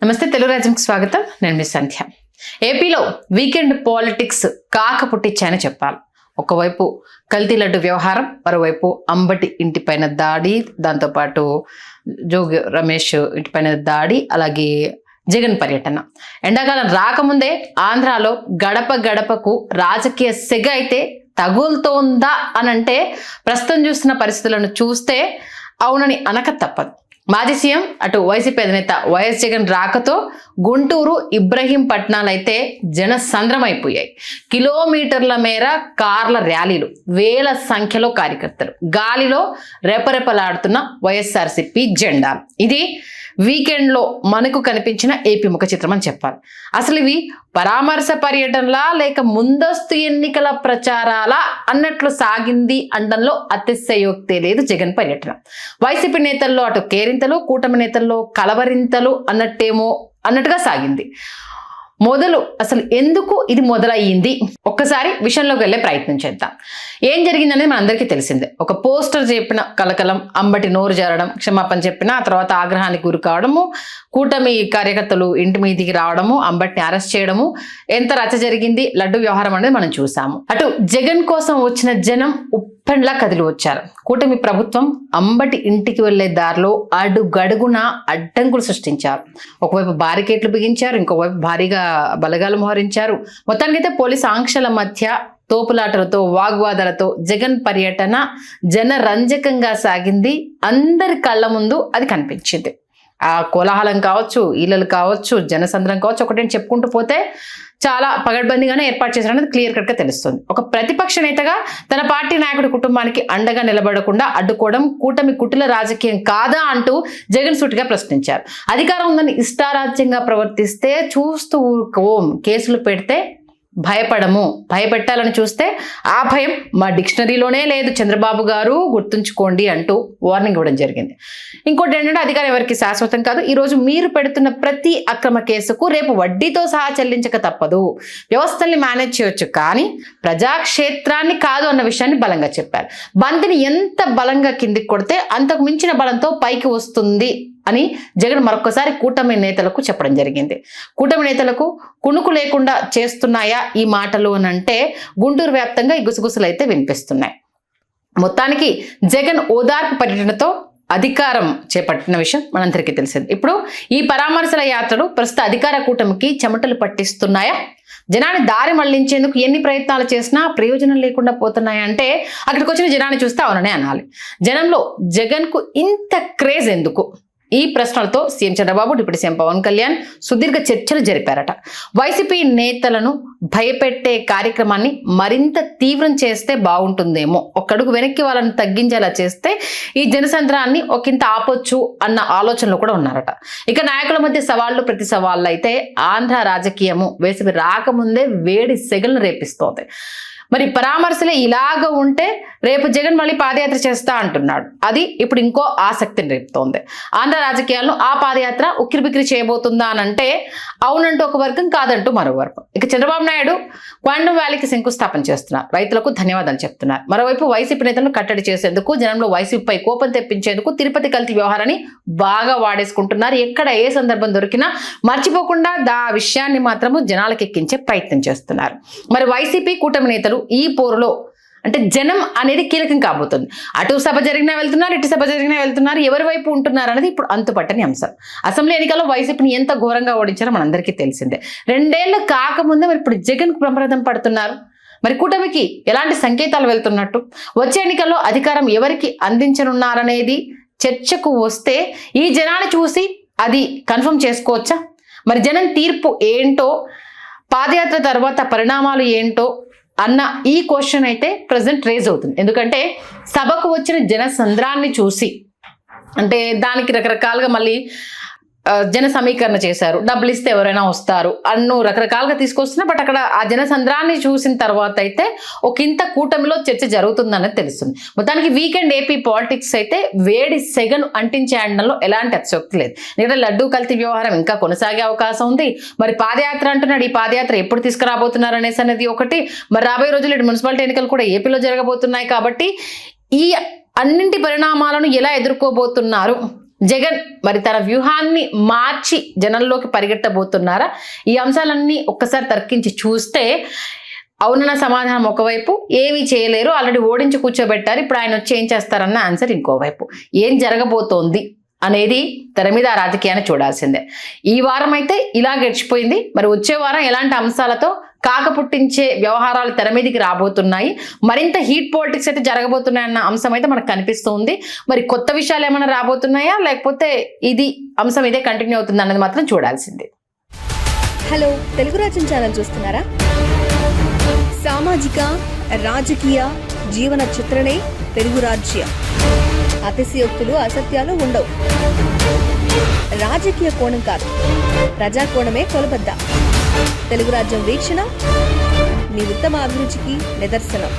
నమస్తే, తెలుగు రాజ్యంకి స్వాగతం. నేను మీ సంధ్య. ఏపీలో వీకెండ్ పాలిటిక్స్ కాక పుట్టించాయని చెప్పాలి. ఒకవైపు కల్తీ లడ్డు వ్యవహారం, మరోవైపు అంబటి ఇంటిపైన దాడి, దాంతోపాటు జోగి రమేష్ ఇంటిపైన దాడి, అలాగే జగన్ పర్యటన. ఎండాకాలం రాకముందే ఆంధ్రాలో గడప గడపకు రాజకీయ సెగ అయితే తగులుతోందా అనంటే ప్రస్తుతం చూస్తున్న పరిస్థితులను చూస్తే అవునని అనక తప్పదు. మాజీ సీఎం అటు వైసీపీ అధినేత వైఎస్ జగన్ రాకతో గుంటూరు, ఇబ్రహీంపట్నాలు అయితే జనసంద్రమైపోయాయి. కిలోమీటర్ల మేర కార్ల ర్యాలీలు, వేల సంఖ్యలో కార్యకర్తలు, గాలిలో రెపరెపలాడుతున్న వైఎస్ఆర్సీపీ జెండా. ఇది వీకెండ్లో మనకు కనిపించిన ఏపీ ముఖ చిత్రం అని చెప్పాలి. అసలు ఇవి పరామర్శ పర్యటనలా లేక ముందస్తు ఎన్నికల ప్రచారాలా అన్నట్లు సాగింది అనడంలో అతిశయోక్తే లేదు జగన్ పర్యటన. వైసీపీ నేతల్లో అటు కేరింతలు, కూటమి నేతల్లో కలవరింతలు అన్నట్టుగా సాగింది. అసలు ఎందుకు ఇది మొదలయ్యింది? ఒక్కసారి విషయంలోకి వెళ్ళే ప్రయత్నం చేద్దాం. ఏం జరిగిందనేది మనందరికీ తెలిసిందే. ఒక పోస్టర్ చెప్పిన కలకలం, అంబటి నోరు జారడం, క్షమాపణ చెప్పిన ఆ తర్వాత ఆగ్రహానికి గురి కావడము, కూటమి కార్యకర్తలు ఇంటి మీదికి రావడము, అంబటిని అరెస్ట్ చేయడము, ఎంత రచ్చ జరిగింది, లడ్డు వ్యవహారం అనేది మనం చూసాము. అటు జగన్ కోసం వచ్చిన జనం ఉప్పెండ్లా కదిలి వచ్చారు. కూటమి ప్రభుత్వం అంబటి ఇంటికి వెళ్లే దారిలో అడుగడుగున అడ్డంకులు సృష్టించారు. ఒకవైపు బారికేట్లు బిగించారు, ఇంకోవైపు భారీగా బలగాలు మోహరించారు. మొత్తానికైతే పోలీసు ఆంక్షల మధ్య తోపులాటలతో, వాగ్వాదాలతో జగన్ పర్యటన జనరంజకంగా సాగింది. అందరి కళ్ళ ముందు అది కనిపించింది. ఆ కోలాహలం కావచ్చు, ఈలలు కావచ్చు, జనసంద్రం కావచ్చు, ఒకటి చెప్పుకుంటూ పోతే చాలా పగడ్బందీగానే ఏర్పాటు చేశారనేది క్లియర్ కట్ గా తెలుస్తుంది. ఒక ప్రతిపక్ష నేతగా తన పార్టీ నాయకుడి కుటుంబానికి అండగా నిలబడకుండా అడ్డుకోవడం కూటమి కుటిల రాజకీయం కాదా అంటూ జగన్ సూటిగా ప్రశ్నించారు. అధికారం ఉందని ఇష్టారాజ్యంగా ప్రవర్తిస్తే చూస్తూ ఊరుకోం, కేసులు పెడితే భయపడము, భయపెట్టాలని చూస్తే ఆ భయం మా డిక్షనరీలోనే లేదు చంద్రబాబు గారు, గుర్తుంచుకోండి అంటూ వార్నింగ్ ఇవ్వడం జరిగింది. ఇంకోటి ఏంటంటే, అధికారం ఎవరికి శాశ్వతం కాదు. ఈరోజు మీరు పెడుతున్న ప్రతి అక్రమ కేసుకు రేపు వడ్డీతో సహా చెల్లించక తప్పదు. వ్యవస్థల్ని మేనేజ్ చేయొచ్చు, కానీ ప్రజాక్షేత్రాన్ని కాదు అన్న విషయాన్ని బలంగా చెప్పారు. బంతిని ఎంత బలంగా కిందికి కొడితే అంతకు మించిన బలంతో పైకి వస్తుంది అని జగన్ మరొకసారి కూటమి నేతలకు చెప్పడం జరిగింది. కూటమి నేతలకు కునుకు లేకుండా చేస్తున్నాయా ఈ మాటలు అని అంటే గుంటూరు వ్యాప్తంగా ఈ గుసగుసలు అయితే వినిపిస్తున్నాయి. మొత్తానికి జగన్ ఓదార్పు పర్యటనతో అధికారం చేపట్టిన విషయం మనందరికీ తెలిసింది. ఇప్పుడు ఈ పరామర్శల యాత్రలు ప్రస్తుత అధికార కూటమికి చెమటలు పట్టిస్తున్నాయా? జనాన్ని దారి మళ్లించేందుకు ఎన్ని ప్రయత్నాలు చేసినా ప్రయోజనం లేకుండా పోతున్నాయంటే అక్కడికి వచ్చిన జనాన్ని చూస్తే అవుననే అనాలి. జనంలో జగన్ కు ఇంత క్రేజ్ ఎందుకు? ఈ ప్రశ్నలతో CM Chandrababu, deputy CM Pawan Kalyan సుదీర్ఘ చర్చలు జరిపారట. వైసీపీ నేతలను భయపెట్టే కార్యక్రమాన్ని మరింత తీవ్రం చేస్తే బాగుంటుందేమో, ఒక్కడుగు వెనక్కి వాళ్ళని తగ్గించేలా చేస్తే ఈ జనసంద్రాన్ని ఒకంత ఆపొచ్చు అన్న ఆలోచనలో కూడా ఉన్నారట. ఇక నాయకుల మధ్య సవాళ్లు ప్రతి సవాళ్ళు అయితే ఆంధ్ర రాజకీయము వేసవి రాకముందే వేడి సెగలను రేపిస్తోంది. మరి పరామర్శలే ఇలాగ ఉంటే రేపు జగన్ మళ్ళీ పాదయాత్ర చేస్తా అంటున్నాడు. అది ఇప్పుడు ఇంకో ఆసక్తిని రేపుతోంది. ఆంధ్ర రాజకీయాలను ఆ పాదయాత్ర ఉక్కిరిబిక్కిరి చేయబోతుందా అని అంటే అవునంటూ ఒక వర్గం, కాదంటూ మరో వర్గం. ఇక చంద్రబాబు నాయుడు క్వాంటమ్ వ్యాలీకి శంకుస్థాపన చేస్తున్నారు, రైతులకు ధన్యవాదాలు చెప్తున్నారు. మరోవైపు వైసీపీ నేతలను కట్టడి చేసేందుకు, జనంలో వైసీపీపై కోపం తెప్పించేందుకు తిరుపతి కల్తీ వ్యవహారాన్ని బాగా వాడేసుకుంటున్నారు. ఎక్కడ ఏ సందర్భం దొరికినా మర్చిపోకుండా ఆ విషయాన్ని మాత్రము జనాలకు ఎక్కించే ప్రయత్నం చేస్తున్నారు. మరి వైసీపీ కూటమి నేతలు ఈ పోరులో అంటే జనం అనేది కీలకం కాబోతుంది. అటు సభ జరిగినా వెళ్తున్నారు, ఇటు సభ జరిగినా వెళ్తున్నారు. ఎవరి వైపు ఉంటున్నారు అనేది ఇప్పుడు అంతుపట్టని అంశం. అసెంబ్లీ ఎన్నికల్లో వైసీపీని ఎంత ఘోరంగా ఓడించారో మనందరికీ తెలిసిందే. 2 ఏళ్లు కాకముందే మరి ఇప్పుడు జగన్ ప్రమాదం పడుతున్నారు. మరి కూటమికి ఎలాంటి సంకేతాలు వెళ్తున్నట్టు, వచ్చే ఎన్నికల్లో అధికారం ఎవరికి అందించనున్నారనేది చర్చకు వస్తే ఈ జనాన్ని చూసి అది కన్ఫర్మ్ చేసుకోవచ్చా? మరి జనం తీర్పు ఏంటో, పాదయాత్ర తర్వాత పరిణామాలు ఏంటో అన్న ఈ క్వశ్చన్ అయితే ప్రజెంట్ రేజ్ అవుతుంది. ఎందుకంటే సభకు వచ్చిన జనసంద్రాన్ని చూసి, అంటే దానికి రకరకాలుగా మళ్ళీ జన సమీకరణ చేశారు, డబ్బులు ఇస్తే ఎవరైనా వస్తారు అన్ను రకరకాలుగా తీసుకొస్తున్నా. బట్ అక్కడ ఆ జనసంద్రాన్ని చూసిన తర్వాత అయితే ఒకంత కూటమిలో చర్చ జరుగుతుందనేది తెలుస్తుంది. మొత్తానికి వీకెండ్ ఏపీ పాలిటిక్స్ అయితే వేడి సెగను అంటించే అనడంలో ఎలాంటి అతిశయోక్తి లేదు. ఎందుకంటే లడ్డూ కల్తీ వ్యవహారం ఇంకా కొనసాగే అవకాశం ఉంది. మరి పాదయాత్ర అంటున్నాడు, ఈ పాదయాత్ర ఎప్పుడు తీసుకురాబోతున్నారు అనేసి అనేది ఒకటి. మరి రాబోయే రోజుల్లో మున్సిపాలిటీ ఎన్నికలు కూడా ఏపీలో జరగబోతున్నాయి కాబట్టి ఈ అన్నింటి పరిణామాలను ఎలా ఎదుర్కోబోతున్నారు, జగన్ మరి తన వ్యూహాన్ని మార్చి జనంలోకి పరిగెట్టబోతున్నారా? ఈ అంశాలన్నీ ఒక్కసారి తర్కించి చూస్తే అవునన్న సమాధానం ఒకవైపు, ఏమీ చేయలేరు, ఆల్రెడీ ఓడించి కూర్చోబెట్టారు, ఇప్పుడు ఆయన వచ్చి ఏం చేస్తారన్న ఆన్సర్ ఇంకోవైపు. ఏం జరగబోతోంది అనేది తెర మీద ఆ రాజకీయాన్ని చూడాల్సిందే. ఈ వారం అయితే ఇలా గడిచిపోయింది. మరి వచ్చే వారం ఎలాంటి అంశాలతో కాక పుట్టించే వ్యవహారాలు తెర మీదకి రాబోతున్నాయి, మరింత హీట్ పాలిటిక్స్ అయితే జరగబోతున్నాయన్న అంశం అయితే మనకు కనిపిస్తుంది. మరి కొత్త విషయాలు ఏమైనా రాబోతున్నాయా, లేకపోతే ఇది అంశం ఇదే కంటిన్యూ అవుతుంది అన్నది మాత్రం చూడాల్సిందే. హలో, తెలుగు రాజ్యం ఛానల్ చూస్తున్నారా? సామాజిక రాజకీయ జీవన చిత్రణే తెలుగు రాజ్యం. అతిశయోక్తులు అసత్యాలు ఉండవు. రాజకీయ కోణం కాదు, ప్రజా కోణమే కొలబద్ద. తెలుగు రాజ్యం వీక్షణ మీ ఉత్తమ అభిరుచికి నిదర్శనం.